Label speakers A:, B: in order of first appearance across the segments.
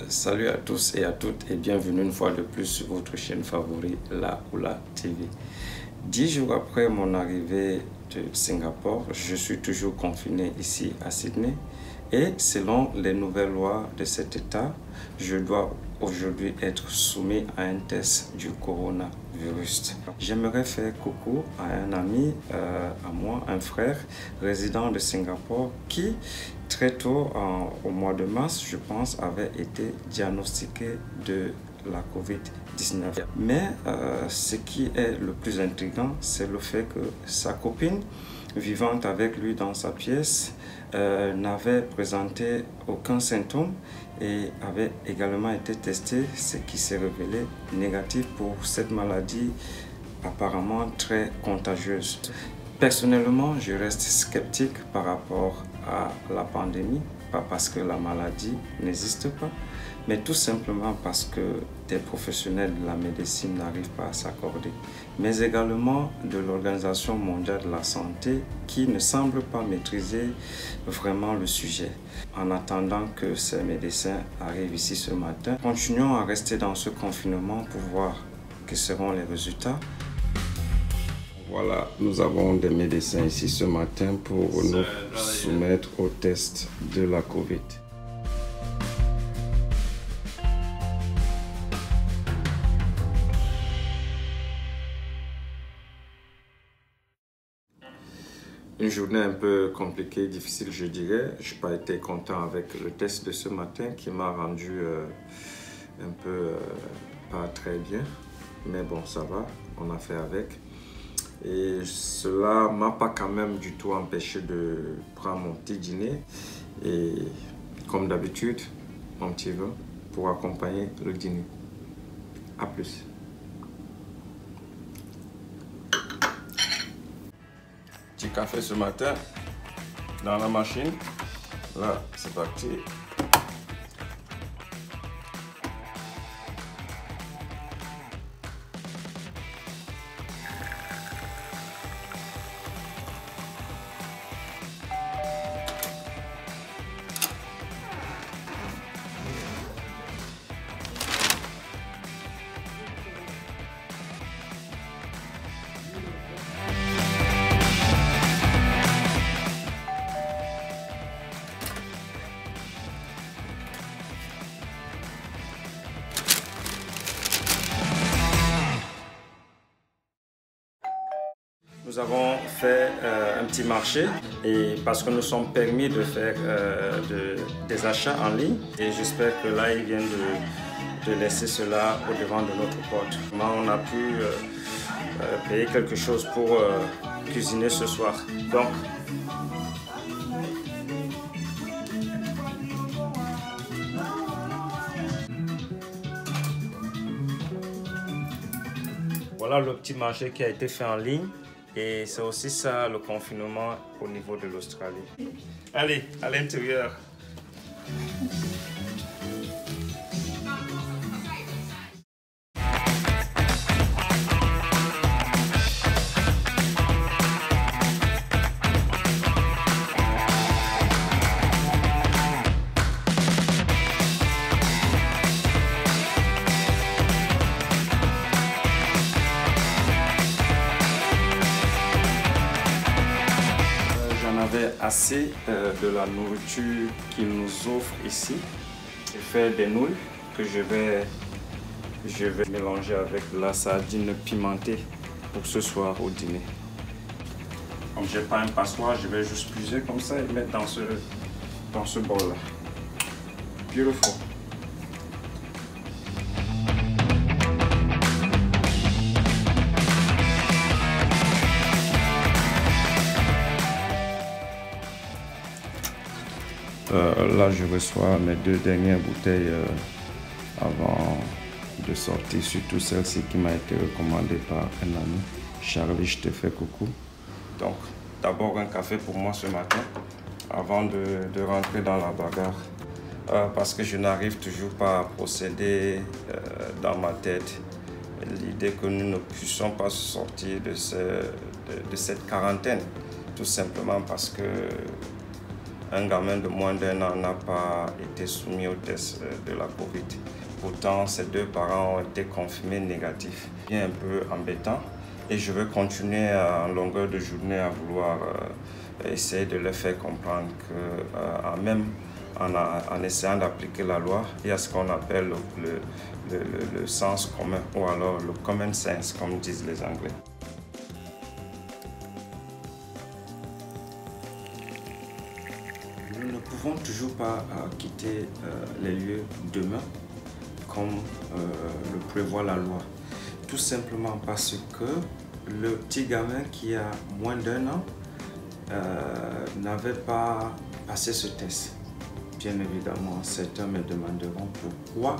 A: Salut à tous et à toutes et bienvenue une fois de plus sur votre chaîne favorite, La Oula TV. 10 jours après mon arrivée de Singapour, je suis toujours confiné ici à Sydney et selon les nouvelles lois de cet état, je dois aujourd'hui être soumis à un test du coronavirus. J'aimerais faire coucou à un ami, à moi, un frère résident de Singapour qui très tôt, au mois de mars, je pense, avait été diagnostiqué de la COVID-19. Mais ce qui est le plus intriguant, c'est le fait que sa copine, vivante avec lui dans sa pièce, n'avait présenté aucun symptôme et avait également été testée, ce qui s'est révélé négatif pour cette maladie apparemment très contagieuse. Personnellement, je reste sceptique par rapport à la pandémie, pas parce que la maladie n'existe pas, mais tout simplement parce que des professionnels de la médecine n'arrivent pas à s'accorder, mais également de l'Organisation mondiale de la santé qui ne semble pas maîtriser vraiment le sujet. En attendant que ces médecins arrivent ici ce matin, continuons à rester dans ce confinement pour voir quels seront les résultats. Voilà, nous avons des médecins ici ce matin pour nous soumettre au test de la COVID. Une journée un peu compliquée, difficile je dirais. Je n'ai pas été content avec le test de ce matin qui m'a rendu un peu pas très bien. Mais bon, ça va, on a fait avec. Et cela m'a pas quand même du tout empêché de prendre mon petit dîner. Et comme d'habitude, mon petit vin pour accompagner le dîner. A plus. Petit café ce matin dans la machine. Là, c'est parti. Nous avons fait un petit marché et parce que nous sommes permis de faire des achats en ligne et j'espère que là ils viennent de laisser cela au devant de notre porte. On a pu payer quelque chose pour cuisiner ce soir. Donc, voilà le petit marché qui a été fait en ligne. Et c'est aussi ça le confinement au niveau de l'Australie. Allez, à l'intérieur. Assez de la nourriture qu'ils nous offrent ici. Je fais des nouilles que je vais mélanger avec de la sardine pimentée pour ce soir au dîner. Comme j'ai pas un passoire, je vais juste puiser comme ça et mettre dans ce bol là. Beautiful. Là, je reçois mes 2 dernières bouteilles avant de sortir, surtout celle-ci qui m'a été recommandée par un ami. Charlie, je te fais coucou. Donc, d'abord un café pour moi ce matin, avant de rentrer dans la bagarre. Parce que je n'arrive toujours pas à procéder dans ma tête l'idée que nous ne puissions pas sortir de cette quarantaine. Tout simplement parce que un gamin de moins d'1 an n'a pas été soumis au test de la Covid. Pourtant, ses 2 parents ont été confirmés négatifs. C'est un peu embêtant et je veux continuer en longueur de journée à vouloir essayer de leur faire comprendre que même en essayant d'appliquer la loi, il y a ce qu'on appelle le sens commun ou alors le common sense, comme disent les Anglais. Nous ne pouvons toujours pas quitter les lieux demain comme le prévoit la loi. Tout simplement parce que le petit gamin qui a moins d'1 an n'avait pas passé ce test. Bien évidemment, certains me demanderont pourquoi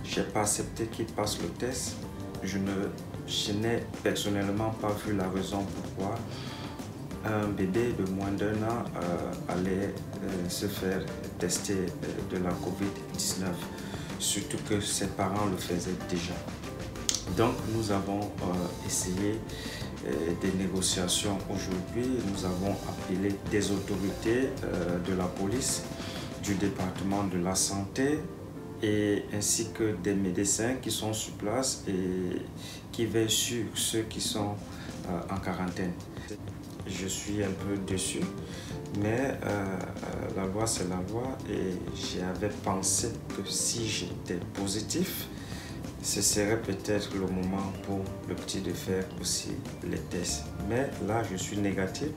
A: je n'ai pas accepté qu'il passe le test. Je n'ai personnellement pas vu la raison pourquoi un bébé de moins d'1 an allait se faire tester de la Covid-19, surtout que ses parents le faisaient déjà. Donc nous avons essayé des négociations aujourd'hui. Nous avons appelé des autorités de la police, du département de la santé et ainsi que des médecins qui sont sur place et qui veillent sur ceux qui sont en quarantaine. Je suis un peu déçu, mais la loi c'est la loi et j'avais pensé que si j'étais positif, ce serait peut-être le moment pour le petit de faire aussi les tests. Mais là, je suis négatif.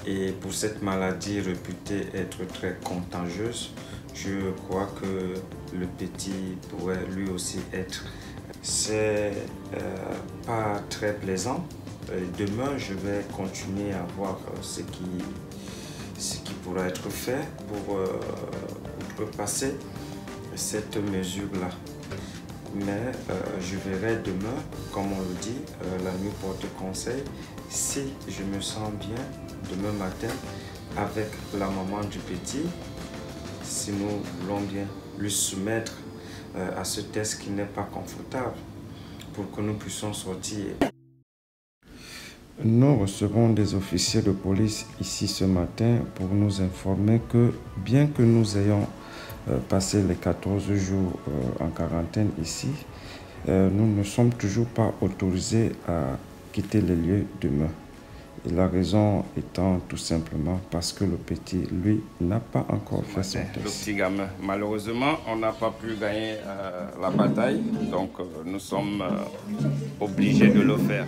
A: Et pour cette maladie réputée être très contagieuse, je crois que le petit pourrait lui aussi être. C'est pas très plaisant. Demain, je vais continuer à voir ce qui pourra être fait pour outrepasser cette mesure-là. Mais je verrai demain, comme on le dit, la nuit porte conseil. Si je me sens bien demain matin avec la maman du petit, si nous voulons bien lui soumettre à ce test qui n'est pas confortable pour que nous puissions sortir. Nous recevons des officiers de police ici ce matin pour nous informer que bien que nous ayons passé les 14 jours en quarantaine ici, nous ne sommes toujours pas autorisés à quitter les lieux demain. Et la raison étant tout simplement parce que le petit, lui, n'a pas encore fait son test. Le petit gamin, malheureusement, on n'a pas pu gagner la bataille, donc nous sommes obligés de le faire.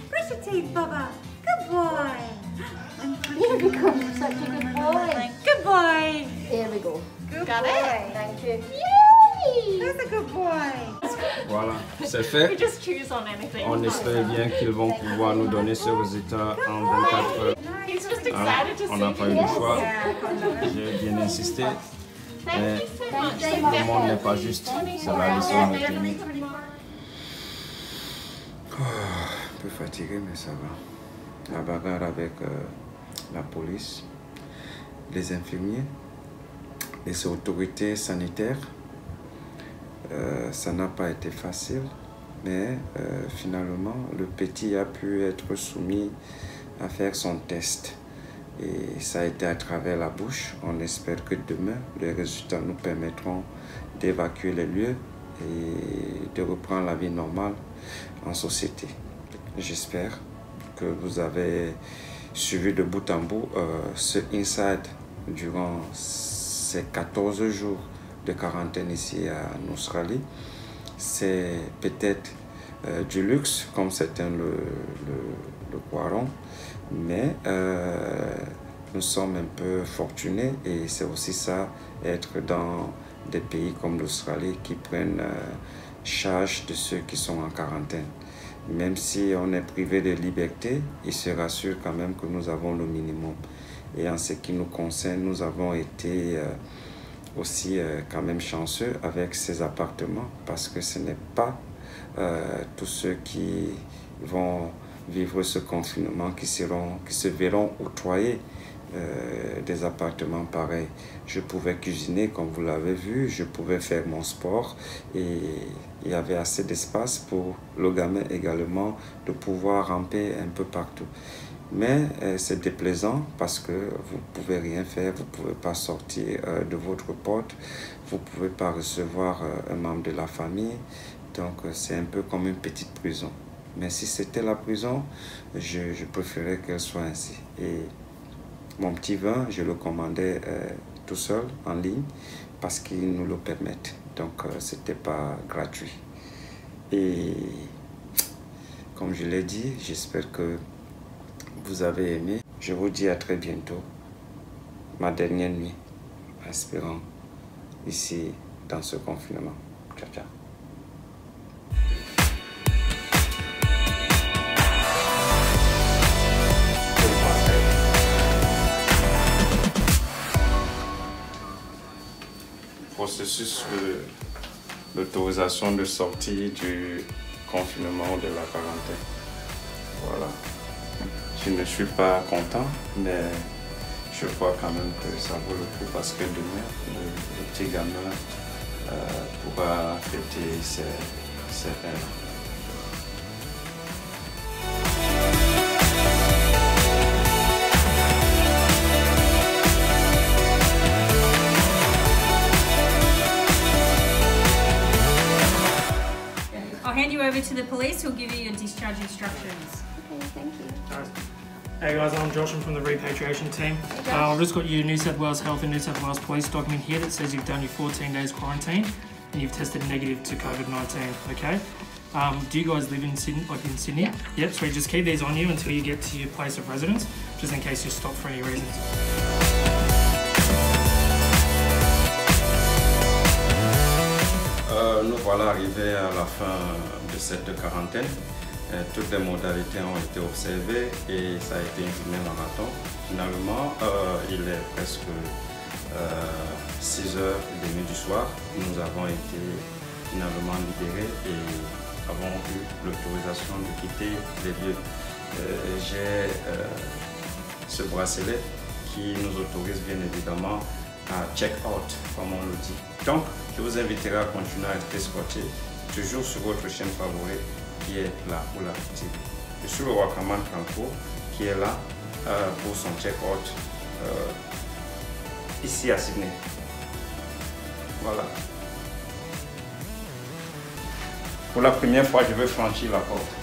B: Brush your teeth, Bubba. Good boy.
C: You've become such a good boy.
B: Good boy.
C: Here we go.
B: Good
C: Got
B: boy.
C: it? Thank you. Yay!
B: That's a good boy.
A: Voilà, c'est fait.
D: Just choose on anything.
A: On espère bien qu'ils vont pouvoir nous donner ce résultat en 24 heures.
D: He's just
A: Hein?
D: excited to
A: On
D: see
A: n'a pas eu
D: you.
A: le choix. J'ai bien insisté. Mais
D: Thank you so much.
A: tout le monde n'est pas juste. C'est la leçon à retenir. Un peu fatigué, mais ça va. La bagarre avec la police, les infirmiers, les autorités sanitaires, ça n'a pas été facile, mais finalement, le petit a pu être soumis à faire son test. Et ça a été à travers la bouche. On espère que demain, les résultats nous permettront d'évacuer les lieux et de reprendre la vie normale en société. J'espère que vous avez suivi de bout en bout ce inside durant ces 14 jours de quarantaine ici en Australie. C'est peut-être du luxe, comme certains le croiront, mais nous sommes un peu fortunés et c'est aussi ça, être dans des pays comme l'Australie qui prennent charge de ceux qui sont en quarantaine. Même si on est privé de liberté, ils se rassurent quand même que nous avons le minimum. Et en ce qui nous concerne, nous avons été aussi quand même chanceux avec ces appartements parce que ce n'est pas tous ceux qui vont vivre ce confinement qui se verront octroyer des appartements pareils. Je pouvais cuisiner comme vous l'avez vu, je pouvais faire mon sport et il y avait assez d'espace pour le gamin également de pouvoir ramper un peu partout. Mais c'est déplaisant parce que vous ne pouvez rien faire, vous ne pouvez pas sortir de votre porte, vous ne pouvez pas recevoir un membre de la famille, donc c'est un peu comme une petite prison. Mais si c'était la prison, je préférais qu'elle soit ainsi. Et mon petit vin, je le commandais tout seul en ligne parce qu'ils nous le permettent. Donc, ce n'était pas gratuit. Et comme je l'ai dit, j'espère que vous avez aimé. Je vous dis à très bientôt. Ma dernière nuit, espérant, ici, dans ce confinement. Ciao, ciao. Processus de l'autorisation de sortie du confinement de la quarantaine. Voilà. Je ne suis pas content, mais je crois quand même que ça vaut le coup parce que demain, le petit gamin pourra fêter ses 1 an.
D: I'll hand you over to the police who'll give you your discharge instructions.
C: Okay, thank you.
E: Hey guys, I'm Josh, I'm from the repatriation team. I've just got your New South Wales Health and New South Wales Police document here that says you've done your 14 days quarantine and you've tested negative to COVID-19, okay? Do you guys live in Sydney, in Sydney?
C: Yeah.
E: Yep, so just keep these on you until you get to your place of residence, just in case you're stopped for any reasons.
A: Nous voilà arrivés à la fin de cette quarantaine. Toutes les modalités ont été observées et ça a été une journée marathon. Finalement, il est presque 6h30 du soir. Nous avons été finalement libérés et avons eu l'autorisation de quitter les lieux. J'ai ce bracelet qui nous autorise bien évidemment à check-out, comme on le dit. Donc, je vous inviterai à continuer à rester scotché, toujours sur votre chaîne favorite qui est La Oula TV. Je suis le Wakaman Franco qui est là pour son check-out ici à Sydney. Voilà. Pour la première fois, je vais franchir la porte.